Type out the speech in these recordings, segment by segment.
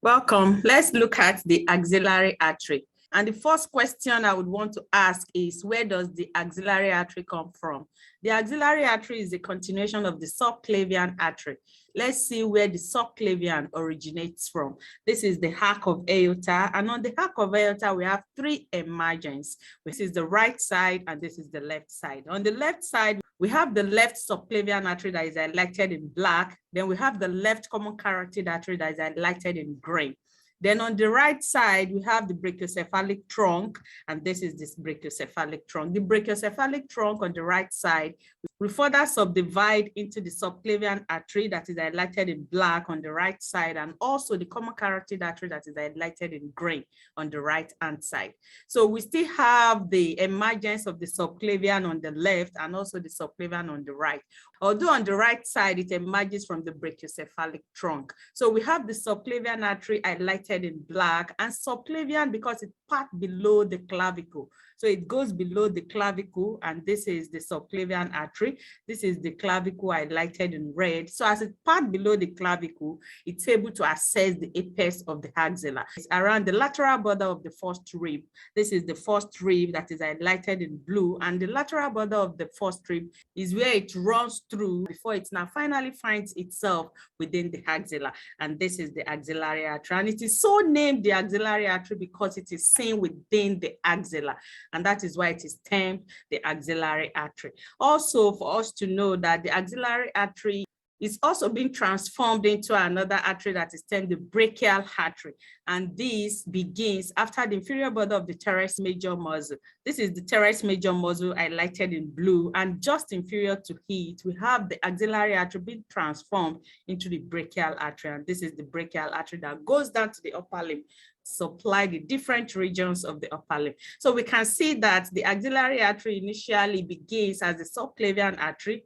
Welcome. Let's look at the axillary artery. And the first question I would want to ask is, where does the axillary artery come from? The axillary artery is a continuation of the subclavian artery. Let's see where the subclavian originates from. This is the arc of aorta, and on the arc of aorta, we have three emergence. This is the right side, and this is the left side. On the left side, we have the left subclavian artery that is highlighted in black. Then we have the left common carotid artery that is highlighted in green. Then on the right side, we have the brachiocephalic trunk, and this is this brachiocephalic trunk. The brachiocephalic trunk on the right side will further subdivide into the subclavian artery that is highlighted in black on the right side, and also the common carotid artery that is highlighted in green on the right-hand side. So we still have the emergence of the subclavian on the left and also the subclavian on the right. Although on the right side, it emerges from the brachiocephalic trunk. So we have the subclavian artery highlighted in black, and subclavian because it part below the clavicle. So it goes below the clavicle, and this is the subclavian artery. This is the clavicle highlighted in red. So as it part below the clavicle, it's able to access the apex of the axilla. It's around the lateral border of the first rib. This is the first rib that is highlighted in blue, and the lateral border of the first rib is where it runs through before it now finally finds itself within the axilla. And this is the axillary artery. And it is so named the axillary artery because it is seen within the axilla. And that is why it is termed the axillary artery. Also, for us to know that the axillary artery is also being transformed into another artery that is termed the brachial artery. And this begins after the inferior border of the teres major muscle. This is the teres major muscle highlighted in blue, and just inferior to it, we have the axillary artery being transformed into the brachial artery. And this is the brachial artery that goes down to the upper limb, supply the different regions of the upper limb. So we can see that the axillary artery initially begins as the subclavian artery,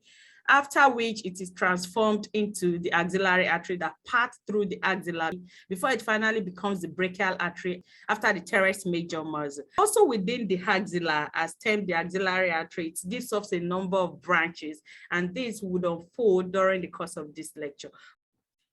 after which it is transformed into the axillary artery that passes through the axilla before it finally becomes the brachial artery after the teres major muscle. Also within the axilla, as termed the axillary artery, it gives us a number of branches, and this would unfold during the course of this lecture.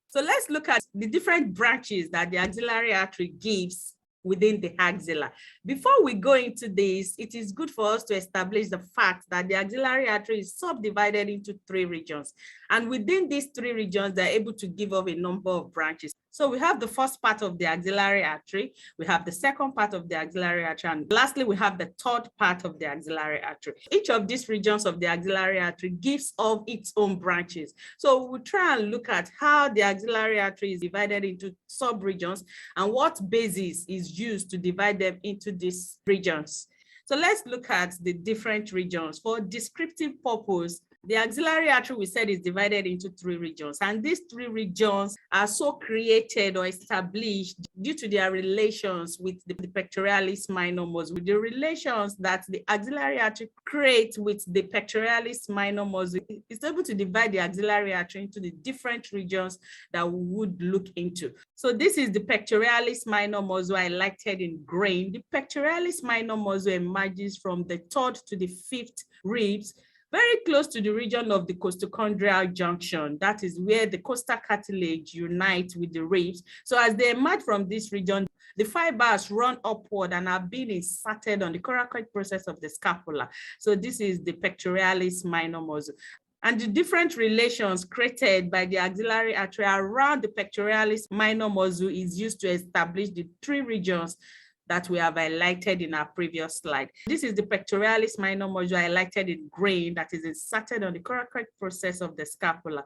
So let's look at the different branches that the axillary artery gives within the axilla. Before we go into this, it is good for us to establish the fact that the axillary artery is subdivided into three regions. And within these three regions, they're able to give off a number of branches. So we have the first part of the axillary artery, we have the second part of the axillary artery, and lastly, we have the third part of the axillary artery. Each of these regions of the axillary artery gives off its own branches. So we'll try and look at how the axillary artery is divided into sub-regions and what basis is used to divide them into these regions. So let's look at the different regions. For descriptive purpose, the axillary artery, we said, is divided into three regions, and these three regions are so created or established due to their relations with the pectoralis minor muscle. The relations that the axillary artery creates with the pectoralis minor muscle is able to divide the axillary artery into the different regions that we would look into. So this is the pectoralis minor muscle highlighted in green. The pectoralis minor muscle emerges from the third to the fifth ribs, very close to the region of the costochondrial junction. That is where the costal cartilage unites with the ribs. So as they emerge from this region, the fibers run upward and are being inserted on the coracoid process of the scapula. So this is the pectoralis minor muscle. And the different relations created by the axillary artery around the pectoralis minor muscle is used to establish the three regions that we have highlighted in our previous slide. This is the pectoralis minor muscle highlighted in green that is inserted on the coracoid process of the scapula.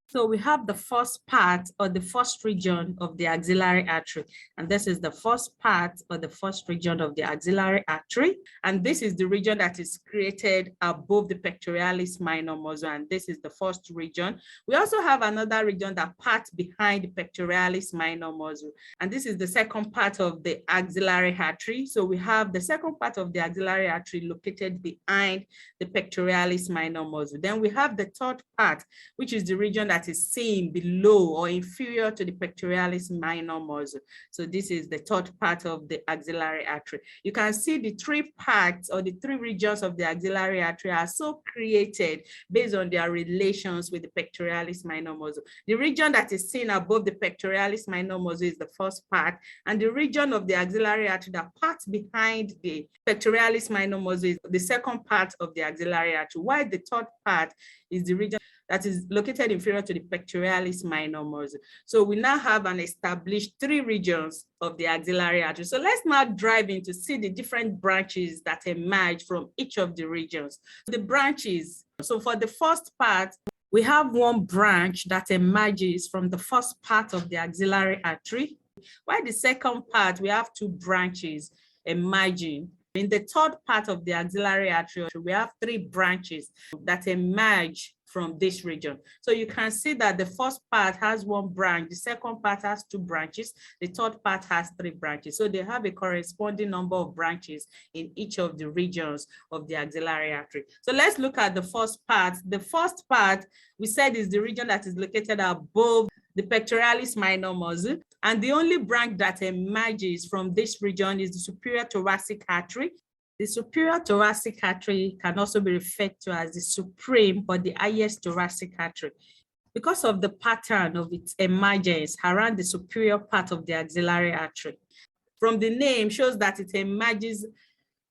So we have the first part or the first region of the axillary artery. And this is the first part or the first region of the axillary artery. And this is the region that is created above the pectoralis minor muscle. And this is the first region. We also have another region that parts behind the pectoralis minor muscle. And this is the second part of the axillary artery. So we have the second part of the axillary artery located behind the pectoralis minor muscle. Then we have the third part, which is the region that that is seen below or inferior to the pectoralis minor muscle. So this is the third part of the axillary artery. You can see the three parts or the three regions of the axillary artery are so created based on their relations with the pectoralis minor muscle. The region that is seen above the pectoralis minor muscle is the first part, and the region of the axillary artery that parts behind the pectoralis minor muscle is the second part of the axillary artery, while the third part is the region that is located inferior to the pectoralis minor muscle. So we now have an established three regions of the axillary artery. So let's now dive in to see the different branches that emerge from each of the regions. The branches, so for the first part, we have one branch that emerges from the first part of the axillary artery, while the second part, we have two branches emerging. In the third part of the axillary artery, we have three branches that emerge from this region. So you can see that the first part has one branch, the second part has two branches, the third part has three branches. So they have a corresponding number of branches in each of the regions of the axillary artery. So let's look at the first part. The first part, we said, is the region that is located above the pectoralis minor muscle. And the only branch that emerges from this region is the superior thoracic artery. The superior thoracic artery can also be referred to as the supreme or the highest thoracic artery because of the pattern of its emergence around the superior part of the axillary artery. From the name shows that it emerges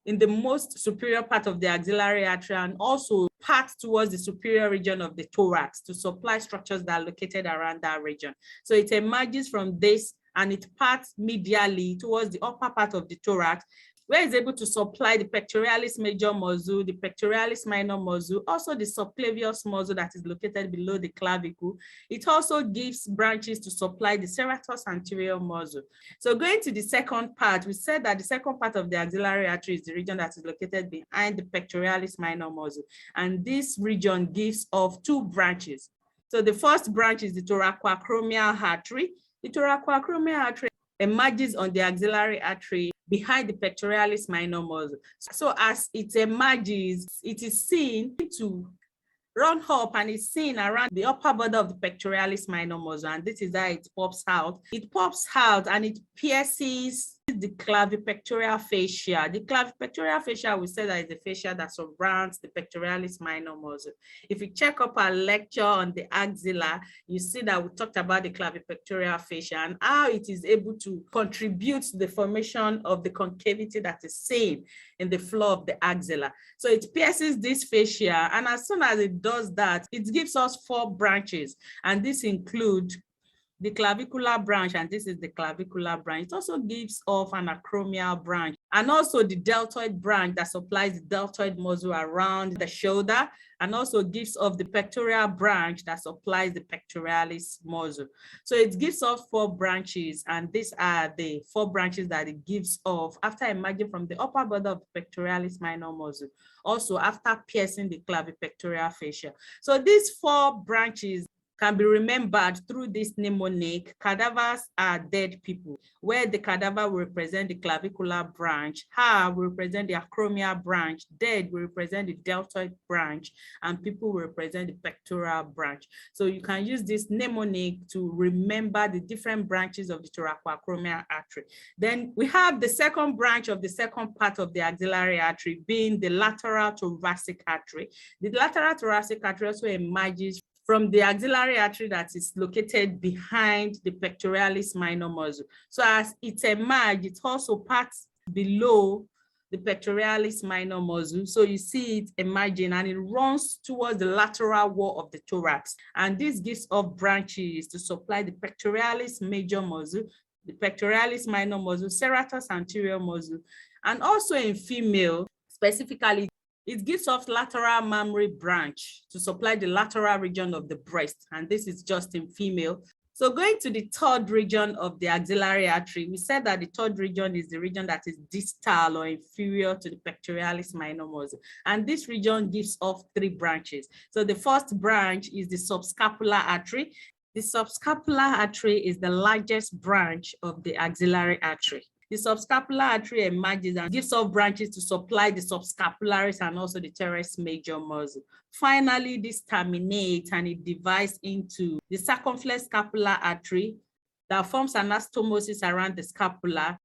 in the most superior part of the axillary artery and also parts towards the superior region of the thorax to supply structures that are located around that region. So it emerges from this and it parts medially towards the upper part of the thorax, where it's able to supply the pectoralis major muscle, the pectoralis minor muscle, also the subclavius muscle that is located below the clavicle. It also gives branches to supply the serratus anterior muscle. So going to the second part, we said that the second part of the axillary artery is the region that is located behind the pectoralis minor muscle. And this region gives off two branches. So the first branch is the thoracoacromial artery. The thoracoacromial artery emerges on the axillary artery behind the pectoralis minor muscle. So as it emerges, it is seen to run up and is seen around the upper border of the pectoralis minor muscle, and this is how it pops out. It pops out and it pierces the clavipectoral fascia. The clavipectoral fascia, we said that is the fascia that surrounds the pectoralis minor muscle. If you check up our lecture on the axilla, you see that we talked about the clavipectoral fascia and how it is able to contribute to the formation of the concavity that is seen in the floor of the axilla. So it pierces this fascia, and as soon as it does that, it gives us four branches, and this include the clavicular branch, and this is the clavicular branch. It also gives off an acromial branch, and also the deltoid branch that supplies the deltoid muscle around the shoulder, and also gives off the pectoral branch that supplies the pectoralis muscle. So it gives off four branches, and these are the four branches that it gives off after emerging from the upper border of the pectoralis minor muscle, also after piercing the clavipectoral fascia. So these four branches can be remembered through this mnemonic. Cadavers are dead people, where the cadaver will represent the clavicular branch, will represent the acromial branch, dead will represent the deltoid branch, and people will represent the pectoral branch. So you can use this mnemonic to remember the different branches of the thoracoacromial artery. Then we have the second branch of the second part of the axillary artery being the lateral thoracic artery. The lateral thoracic artery also emerges from the axillary artery that is located behind the pectoralis minor muscle. So as it emerges, it also parts below the pectoralis minor muscle. So you see it emerging and it runs towards the lateral wall of the thorax. And this gives off branches to supply the pectoralis major muscle, the pectoralis minor muscle, serratus anterior muscle, and also in female, specifically, it gives off lateral mammary branch to supply the lateral region of the breast, and this is just in female. So going to the third region of the axillary artery, we said that the third region is the region that is distal or inferior to the pectoralis minor muscle, and this region gives off three branches. So the first branch is the subscapular artery. The subscapular artery is the largest branch of the axillary artery. The subscapular artery emerges and gives off branches to supply the subscapularis and also the teres major muscle. Finally, this terminates and it divides into the circumflex scapular artery that forms anastomosis around the scapula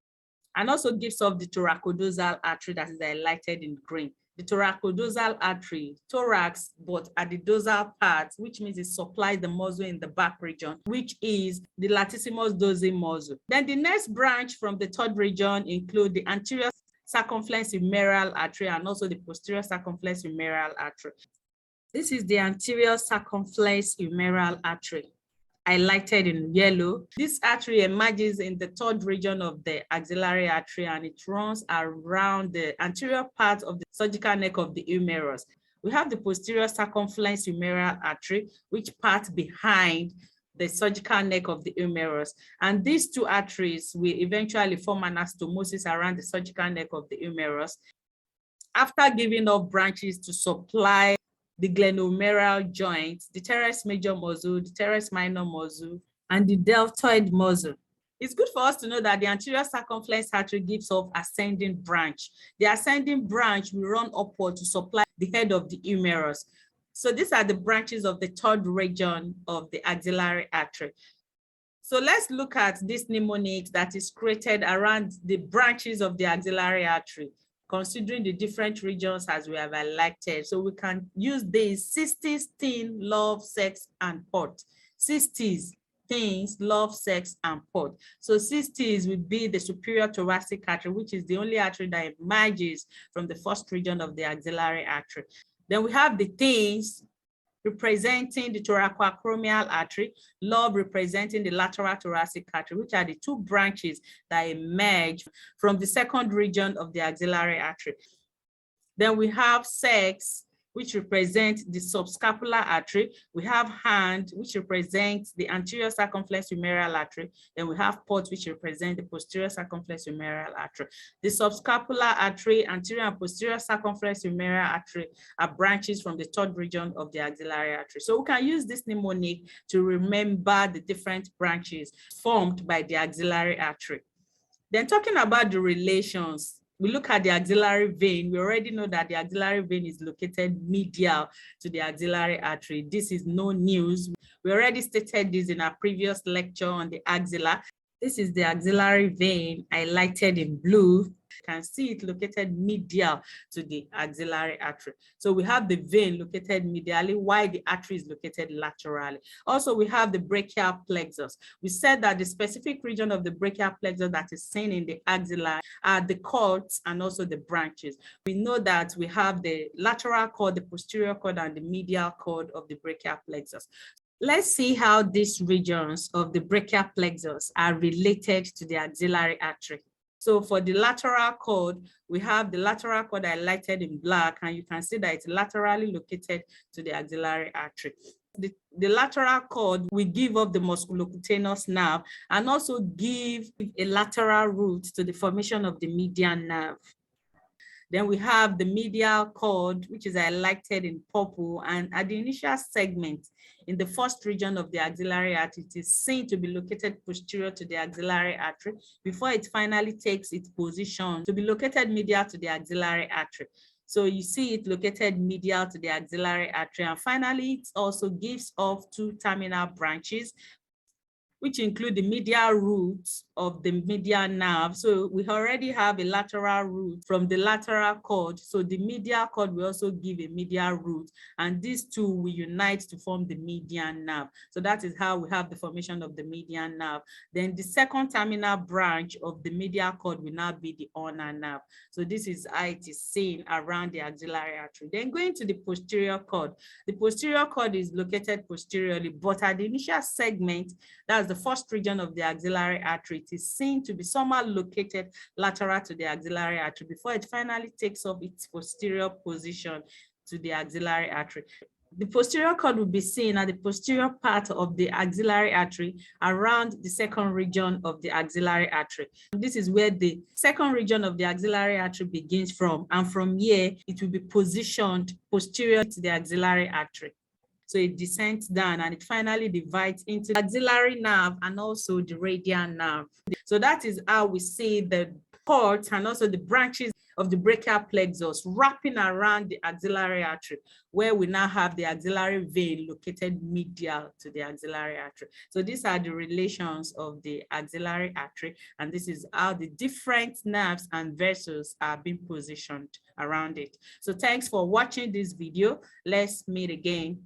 and also gives off the thoracodorsal artery that is highlighted in green. The thoracodorsal artery, thorax, but at the dorsal part, which means it supplies the muscle in the back region, which is the latissimus dorsi muscle. Then the next branch from the third region include the anterior circumflex humeral artery and also the posterior circumflex humeral artery. This is the anterior circumflex humeral artery, highlighted in yellow. This artery emerges in the third region of the axillary artery and it runs around the anterior part of the surgical neck of the humerus. We have the posterior circumflex humeral artery, which part behind the surgical neck of the humerus. And these two arteries will eventually form anastomosis around the surgical neck of the humerus after giving off branches to supply the glenohumeral joint, the teres major muscle, the teres minor muscle, and the deltoid muscle. It's good for us to know that the anterior circumflex artery gives off ascending branch. The ascending branch will run upward to supply the head of the humerus. So these are the branches of the third region of the axillary artery. So let's look at this mnemonic that is created around the branches of the axillary artery, considering the different regions as we have highlighted. So we can use these: cystis, thin, love, sex, and port. Cystis, thins, love, sex, and port. So cystis would be the superior thoracic artery, which is the only artery that emerges from the first region of the axillary artery. Then we have the thins, representing the thoracoacromial artery, lobe representing the lateral thoracic artery, which are the two branches that emerge from the second region of the axillary artery. Then we have sex, which represents the subscapular artery. We have hand, which represents the anterior circumflex humeral artery. Then we have port, which represents the posterior circumflex humeral artery. The subscapular artery, anterior and posterior circumflex humeral artery are branches from the third region of the axillary artery. So we can use this mnemonic to remember the different branches formed by the axillary artery. Then talking about the relations, we look at the axillary vein. We already know that the axillary vein is located medial to the axillary artery. This is no news. We already stated this in our previous lecture on the axilla. This is the axillary vein highlighted in blue. You can see it located medial to the axillary artery. So we have the vein located medially while the artery is located laterally. Also, we have the brachial plexus. We said that the specific region of the brachial plexus that is seen in the axilla are the cords and also the branches. We know that we have the lateral cord, the posterior cord, and the medial cord of the brachial plexus. Let's see how these regions of the brachial plexus are related to the axillary artery. So for the lateral cord, we have the lateral cord highlighted in black, and you can see that it's laterally located to the axillary artery. The lateral cord will give up the musculocutaneous nerve and also give a lateral route to the formation of the median nerve. Then we have the medial cord, which is highlighted in purple, and at the initial segment in the first region of the axillary artery, it is seen to be located posterior to the axillary artery before it finally takes its position to be located medial to the axillary artery. So you see it located medial to the axillary artery, and finally it also gives off two terminal branches, which include the medial roots of the medial nerve. So we already have a lateral root from the lateral cord. So the medial cord will also give a medial root, and these two will unite to form the median nerve. So that is how we have the formation of the median nerve. Then the second terminal branch of the medial cord will now be the ulnar nerve. So this is how it is seen around the axillary artery. Then going to the posterior cord. The posterior cord is located posteriorly, but at the initial segment, that's the first region of the axillary artery, it is seen to be somehow located lateral to the axillary artery before it finally takes up its posterior position to the axillary artery. The posterior cord will be seen at the posterior part of the axillary artery around the second region of the axillary artery. This is where the second region of the axillary artery begins from, and from here it will be positioned posterior to the axillary artery. So it descends down and it finally divides into the axillary nerve and also the radial nerve. So that is how we see the cords and also the branches of the brachial plexus wrapping around the axillary artery, where we now have the axillary vein located medial to the axillary artery. So these are the relations of the axillary artery, and this is how the different nerves and vessels are being positioned around it. So thanks for watching this video. Let's meet again